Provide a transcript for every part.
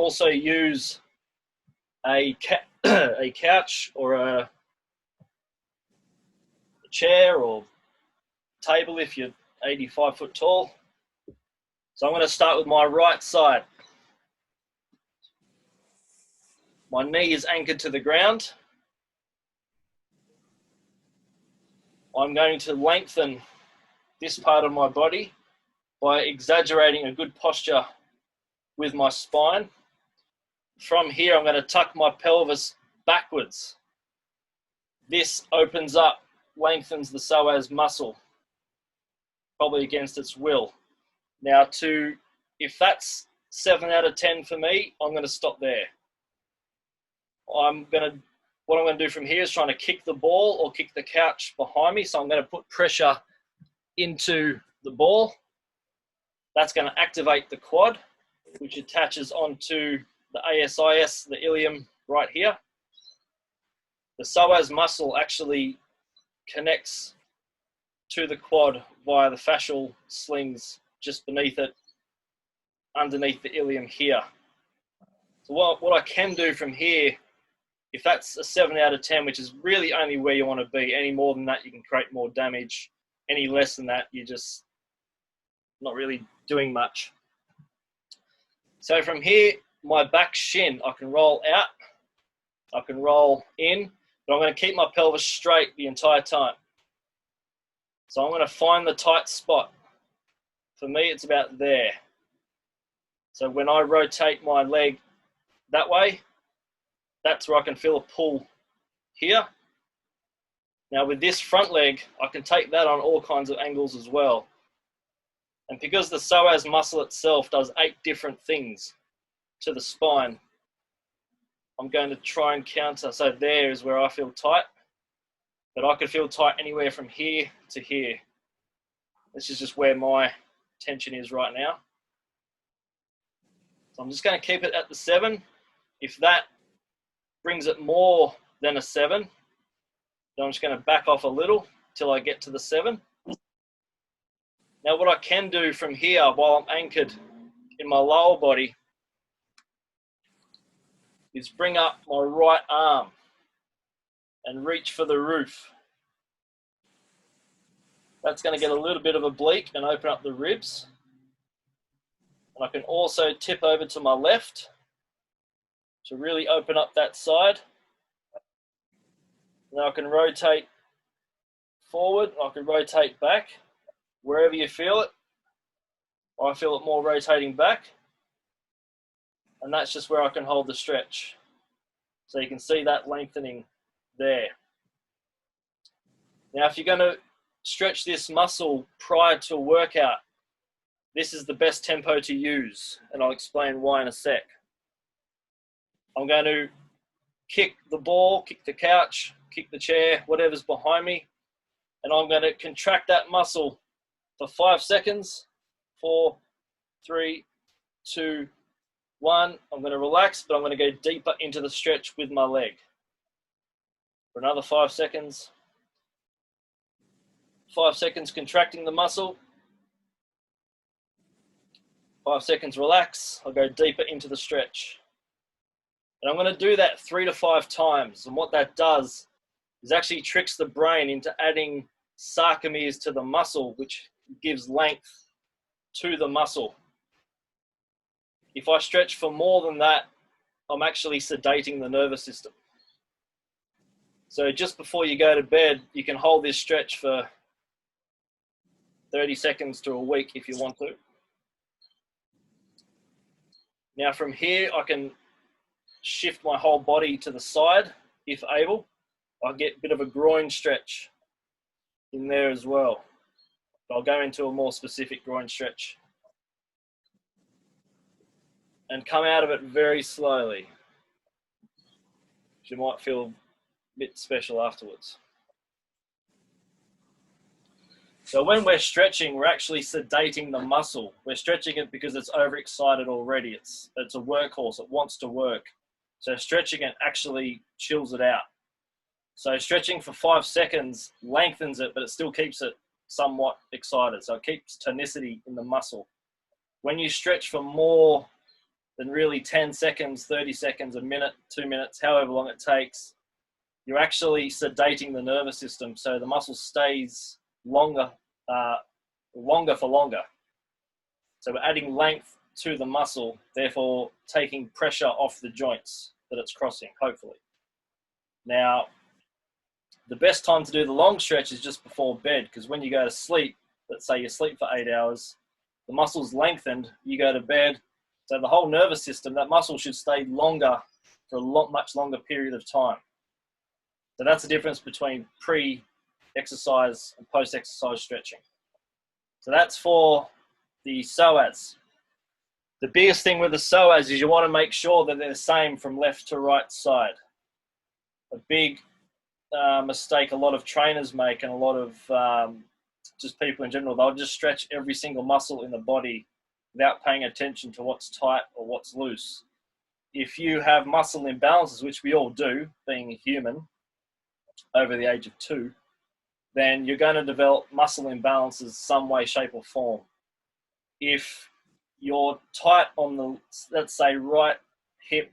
also use a couch or a chair or table if you're 85 foot tall. So I'm going to start with my right side. My knee is anchored to the ground. I'm going to lengthen this part of my body by exaggerating a good posture with my spine. From here, I'm going to tuck my pelvis backwards. This opens up, lengthens the psoas muscle, probably against its will. Now, if that's 7 out of 10 for me, I'm going to stop there. What I'm going to do from here is trying to kick the ball or kick the couch behind me. So I'm going to put pressure into the ball. That's going to activate the quad, which attaches onto the ASIS, the ilium right here. The psoas muscle actually connects to the quad via the fascial slings just beneath it, underneath the ilium here. So what I can do from here, if that's a 7 out of 10, which is really only where you want to be, any more than that, you can create more damage. Any less than that, you're just not really doing much. So from here, my back shin, I can roll out, I can roll in, but I'm going to keep my pelvis straight the entire time. So I'm going to find the tight spot. For me, it's about there. So when I rotate my leg that way, that's where I can feel a pull here. Now with this front leg, I can take that on all kinds of angles as well. And because the psoas muscle itself does 8 different things to the spine, I'm going to try and counter. So there is where I feel tight, but I could feel tight anywhere from here to here. This is just where my tension is right now. So I'm just going to keep it at the 7. If that brings it more than a 7, then I'm just going to back off a little till I get to the 7. Now what I can do from here while I'm anchored in my lower body is bring up my right arm and reach for the roof. That's going to get a little bit of a oblique and open up the ribs. And I can also tip over to my left to really open up that side. Now I can rotate forward, I can rotate back, wherever you feel it. I feel it more rotating back. And that's just where I can hold the stretch. So you can see that lengthening there. Now if you're going to stretch this muscle prior to a workout, this is the best tempo to use, and I'll explain why in a sec. I'm going to kick the ball, kick the couch, kick the chair, whatever's behind me, and I'm going to contract that muscle for 5 seconds. 4, 3, 2, 1. I'm going to relax, but I'm going to go deeper into the stretch with my leg. For another 5 seconds. 5 seconds contracting the muscle. 5 seconds relax. I'll go deeper into the stretch. And I'm going to do that 3 to 5 times. And what that does is actually tricks the brain into adding sarcomeres to the muscle, which gives length to the muscle. If I stretch for more than that, I'm actually sedating the nervous system. So just before you go to bed, you can hold this stretch for 30 seconds to a week if you want to. Now from here, I can shift my whole body to the side, if able. I'll get a bit of a groin stretch in there as well. I'll go into a more specific groin stretch. And come out of it very slowly. You might feel a bit special afterwards. So when we're stretching, we're actually sedating the muscle. We're stretching it because it's overexcited already. It's a workhorse, it wants to work. So stretching it actually chills it out. So stretching for 5 seconds lengthens it, but it still keeps it somewhat excited. So it keeps tonicity in the muscle. When you stretch for more then really 10 seconds, 30 seconds, a minute, 2 minutes, however long it takes, you're actually sedating the nervous system, so the muscle stays longer for longer. So we're adding length to the muscle, therefore taking pressure off the joints that it's crossing, hopefully. Now, the best time to do the long stretch is just before bed, because when you go to sleep, let's say you sleep for 8 hours, the muscle's lengthened, you go to bed, so the whole nervous system, that muscle should stay longer for a much longer period of time. So that's the difference between pre-exercise and post-exercise stretching. So that's for the psoas. The biggest thing with the psoas is you want to make sure that they're the same from left to right side. A big mistake a lot of trainers make, and a lot of just people in general, they'll just stretch every single muscle in the body without paying attention to what's tight or what's loose. If you have muscle imbalances, which we all do, being a human over the age of 2, then you're going to develop muscle imbalances some way, shape or form. If you're tight on the, let's say, right hip,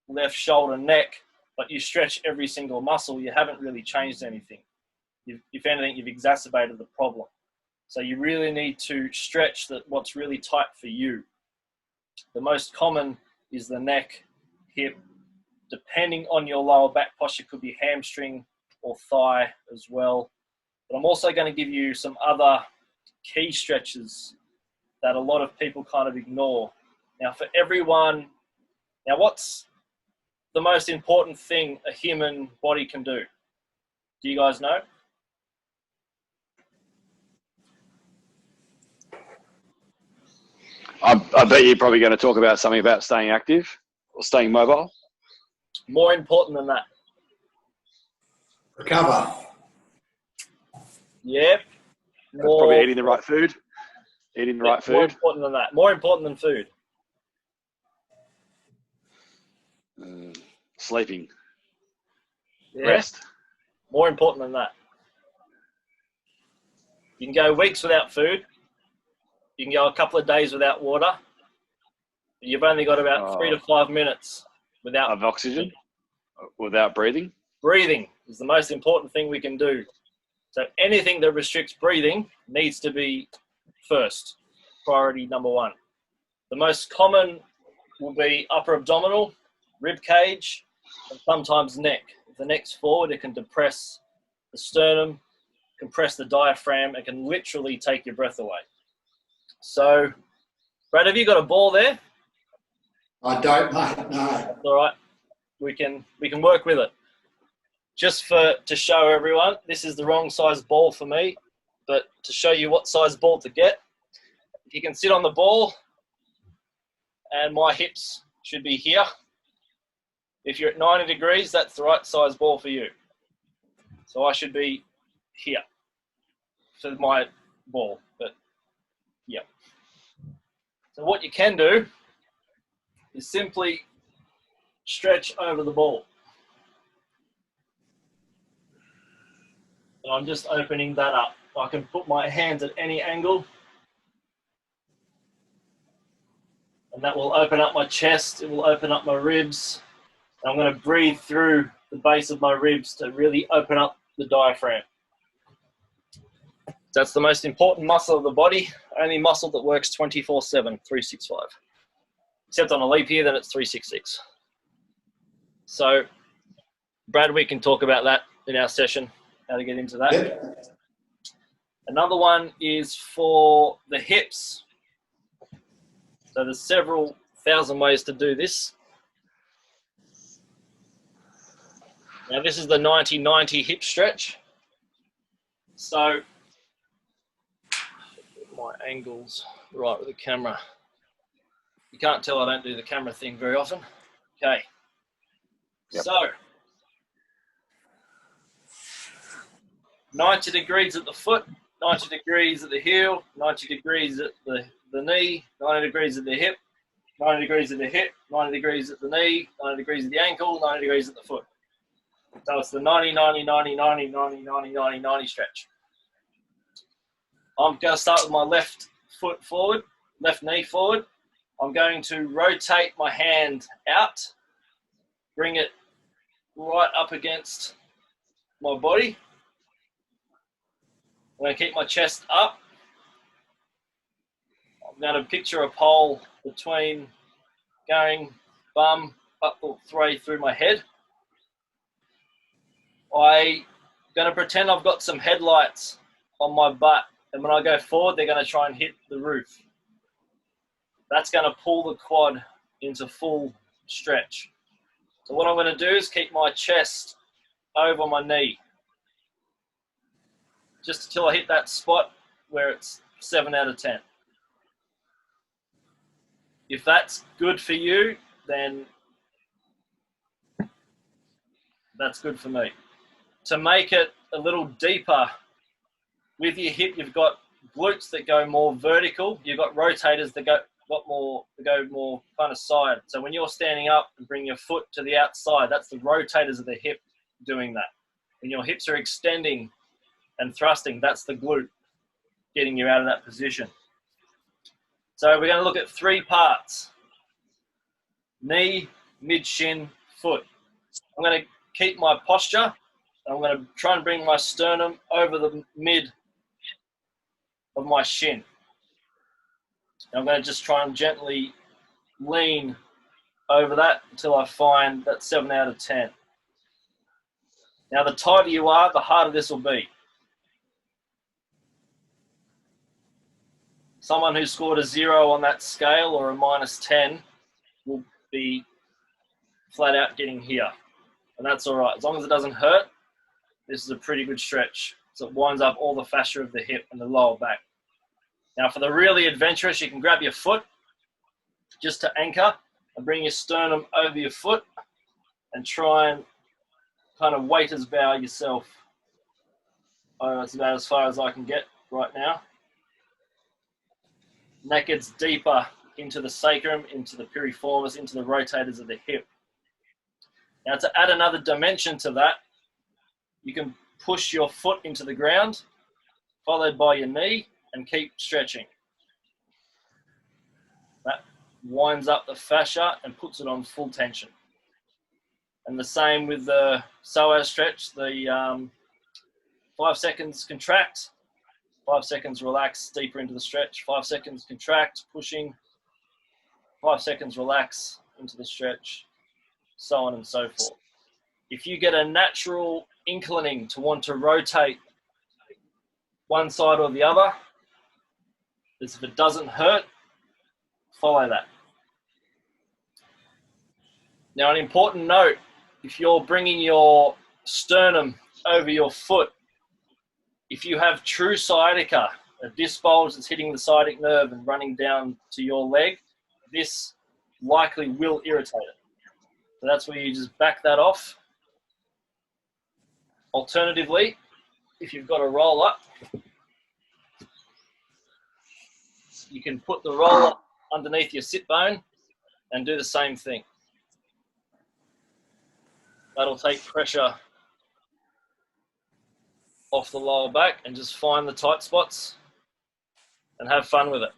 left shoulder, neck, but you stretch every single muscle, you haven't really changed anything. If anything, you've exacerbated the problem. So you really need to stretch what's really tight for you. The most common is the neck, hip. Depending on your lower back posture, could be hamstring or thigh as well. But I'm also going to give you some other key stretches that a lot of people kind of ignore. Now, for everyone, what's the most important thing a human body can do? Do you guys know? I bet you're probably going to talk about something about staying active or staying mobile. More important than that. Recover. Yep. Probably eating the right food. Eating the right food. More important than that. More important than food. Sleeping. Yeah. Rest. More important than that. You can go weeks without food. You can go a couple of days without water. You've only got about 3 to 5 minutes without of oxygen, without breathing. Breathing is the most important thing we can do. So anything that restricts breathing needs to be first, priority number 1. The most common will be upper abdominal, rib cage, and sometimes neck. If the neck's forward, it can depress the sternum, compress the diaphragm, it can literally take your breath away. So, Brad, have you got a ball there? I don't, mate, no. That's all right. We can work with it. Just to show everyone, this is the wrong size ball for me, but to show you what size ball to get, if you can sit on the ball, and my hips should be here. If you're at 90 degrees, that's the right size ball for you. So I should be here for my ball, but yeah. So what you can do is simply stretch over the ball. And I'm just opening that up. I can put my hands at any angle. And that will open up my chest. It will open up my ribs. And I'm going to breathe through the base of my ribs to really open up the diaphragm. That's the most important muscle of the body. Only muscle that works 24/7, 365. Except on a leap year, then it's 366. So, Brad, we can talk about that in our session, how to get into that. Yep. Another one is for the hips. So there's several thousand ways to do this. Now this is the 90-90 hip stretch. So, my angle's right with the camera. You can't tell I don't do the camera thing very often. Okay. Yep. So, 90 degrees at the foot, 90 degrees at the heel, 90 degrees at the knee, 90 degrees at the hip, 90 degrees at the hip, 90 degrees at the knee, 90 degrees at the ankle, 90 degrees at the foot. So it's the 90 stretch. I'm going to start with my left foot forward, left knee forward. I'm going to rotate my hand out, bring it right up against my body. I'm going to keep my chest up. I'm going to picture a pole between going bum up all the way through my head. I'm going to pretend I've got some headlights on my butt, and when I go forward, they're going to try and hit the roof. That's going to pull the quad into full stretch. So what I'm going to do is keep my chest over my knee, just until I hit that spot where it's 7 out of 10. If that's good for you, then that's good for me. To make it a little deeper, with your hip, you've got glutes that go more vertical. You've got rotators that go more kind of side. So when you're standing up and bring your foot to the outside, that's the rotators of the hip doing that. When your hips are extending and thrusting, that's the glute getting you out of that position. So we're going to look at 3 parts: knee, mid shin, foot. I'm going to keep my posture. I'm going to try and bring my sternum over the mid of my shin. And I'm going to just try and gently lean over that until I find that 7 out of 10. Now, the tighter you are, the harder this will be. Someone who scored a 0 on that scale or a -10 will be flat out getting here. And that's all right. As long as it doesn't hurt, this is a pretty good stretch. So it winds up all the fascia of the hip and the lower back. Now, for the really adventurous, you can grab your foot just to anchor and bring your sternum over your foot and try and kind of waiter's bow yourself. Oh, that's about as far as I can get right now. And that gets deeper into the sacrum, into the piriformis, into the rotators of the hip. Now, to add another dimension to that, you can push your foot into the ground, followed by your knee, and keep stretching. That winds up the fascia and puts it on full tension. And the same with the psoas stretch, the 5 seconds contract, 5 seconds relax, deeper into the stretch, 5 seconds contract, pushing, 5 seconds relax into the stretch, so on and so forth. If you get a natural inclining to want to rotate one side or the other, as if it doesn't hurt, follow that. Now, an important note, if you're bringing your sternum over your foot, if you have true sciatica, a disc bulge that's hitting the sciatic nerve and running down to your leg, this likely will irritate it. So that's where you just back that off. Alternatively, if you've got a roll up, you can put the roller underneath your sit bone and do the same thing. That'll take pressure off the lower back and just find the tight spots and have fun with it.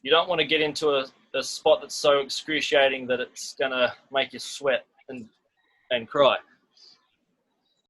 You don't want to get into a spot that's so excruciating that it's going to make you sweat and cry.